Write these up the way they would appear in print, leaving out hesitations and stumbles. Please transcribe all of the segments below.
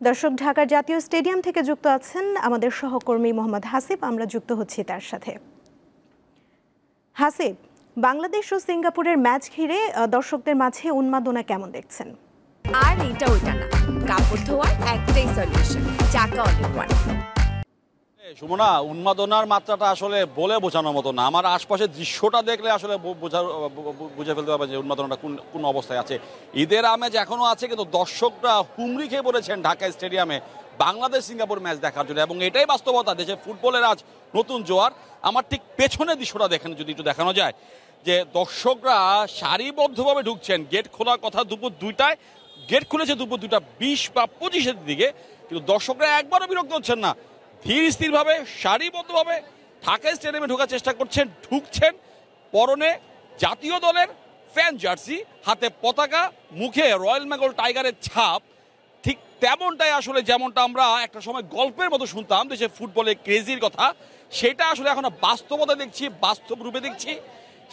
দর্শক, ঢাকার জাতীয় স্টেডিয়াম থেকে যুক্ত আছেন আমাদের সহকর্মী মোহাম্মদ হাসিব। আমরা যুক্ত হচ্ছি তার সাথে। হাসিব, বাংলাদেশ ও সিঙ্গাপুরের ম্যাচ ঘিরে দর্শকদের মাঝে উন্মাদনা কেমন দেখছেন? আর এটা ওইটা না, কাপড় ধোয়ার একটাই সলিউশন, চাকা অল ইন ওয়ান। সুমনা, উন্মাদনার মাত্রাটা আসলে বলে বোঝানোর মতো না। আমার আশপাশের দৃশ্যটা দেখলে আসলে বুঝে ফেলতে পারবে যে উন্মাদনাটা কোন অবস্থায় আছে। ঈদের আমেজ এখনো আছে, কিন্তু দর্শকরা হুমড়ি খেয়ে পড়েছেন ঢাকা স্টেডিয়ামে বাংলাদেশ সিঙ্গাপুর ম্যাচ দেখার জন্য, এবং এটাই বাস্তবতা। দেশে ফুটবলের আজ নতুন জোয়ার। আমার ঠিক পেছনের দৃশ্যটা দেখেন, যদি একটু দেখানো যায়, যে দর্শকরা সারিবদ্ধভাবে ঢুকছেন। গেট খোলার কথা দুপুর 2টায়, গেট খুলেছে দুপুর 2:20 বা 25-এর দিকে, কিন্তু দর্শকরা একবারও বিরক্ত হচ্ছেন না। ধীর স্থিরভাবে সারিবদ্ধভাবে ঢাকা স্টেডিয়ামে ঢোকার চেষ্টা করছেন, ঢুকছেন। পরনে জাতীয় দলের ফ্যান জার্সি, হাতে পতাকা, মুখে রয়্যাল বেঙ্গল টাইগারের ছাপ। ঠিক তেমনটাই আসলে যেমনটা আমরা একটা সময় গল্পের মতো শুনতাম দেশে ফুটবলের ক্রেজির কথা, সেটা আসলে এখন বাস্তবতা দেখছি, বাস্তব রূপে দেখছি।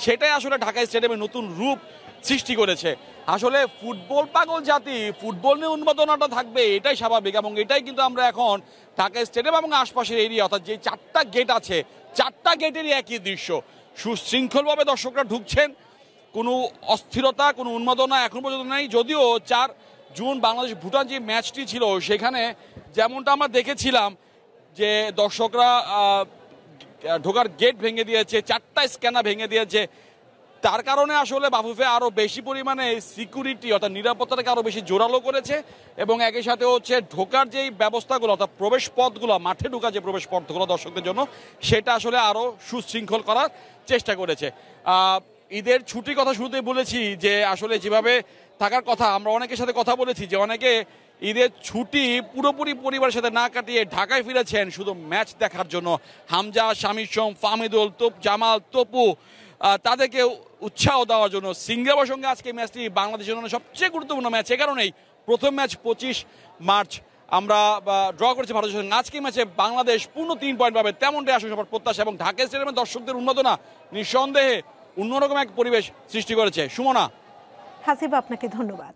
সেটাই আসলে ঢাকা স্টেডিয়ামে নতুন রূপ সৃষ্টি করেছে। আসলে ফুটবল পাগল জাতি, ফুটবল নিয়ে উন্মাদনাটা থাকবে, এটাই স্বাভাবিক। এবং এটাই কিন্তু আমরা এখন ঢাকা স্টেডিয়াম এবং আশপাশের এরিয়া, অর্থাৎ যে 4টা গেট আছে, 4টা গেটেরই একই দৃশ্য। সুশৃঙ্খলভাবে দর্শকরা ঢুকছেন, কোনো অস্থিরতা, কোনো উন্মাদনা এখন পর্যন্ত নেই। যদিও 4 জুন বাংলাদেশ ভুটান যে ম্যাচটি ছিল, সেখানে যেমনটা আমরা দেখেছিলাম যে দর্শকরা ঢোকার গেট ভেঙে দিয়েছে, 4টা স্ক্যানার ভেঙে দিয়েছে। তার কারণে আসলে বাফুফে আরও বেশি পরিমাণে সিকিউরিটি, অর্থাৎ নিরাপত্তাটাকে আরও বেশি জোরালো করেছে। এবং একই সাথে হচ্ছে ঢোকার যেই ব্যবস্থাগুলো, অর্থাৎ প্রবেশ পথগুলো, মাঠে ঢোকার যে প্রবেশ পথগুলো দর্শকদের জন্য, সেটা আসলে আরও সুশৃঙ্খল করার চেষ্টা করেছে। ঈদের ছুটির কথা শুরুতেই বলেছি যে আসলে যেভাবে থাকার কথা, আমরা অনেকের সাথে কথা বলেছি যে অনেকে ঈদের ছুটি পুরোপুরি পরিবারের সাথে না কাটিয়ে ঢাকায় ফিরেছেন শুধু ম্যাচ দেখার জন্য। হামজা, শামির সোম, ফাহমিদুল, জামাল, তপু, তাদেরকে উৎসাহ দেওয়ার জন্য। সিঙ্গাপুরের সঙ্গে আজকে ম্যাচটি বাংলাদেশের জন্য সবচেয়ে গুরুত্বপূর্ণ ম্যাচ। এ কারণেই প্রথম ম্যাচ 25 মার্চ আমরা ড্র করেছি ভারতের সঙ্গে। আজকে ম্যাচে বাংলাদেশ পূর্ণ 3 পয়েন্ট পাবে, তেমনটাই আসলে সবার প্রত্যাশা। এবং ঢাকা স্টেডিয়ামের দর্শকদের উন্মাদনা নিঃসন্দেহে অন্যরকম এক পরিবেশ সৃষ্টি করেছে। সুমনা। হাসিব, আপনাকে ধন্যবাদ।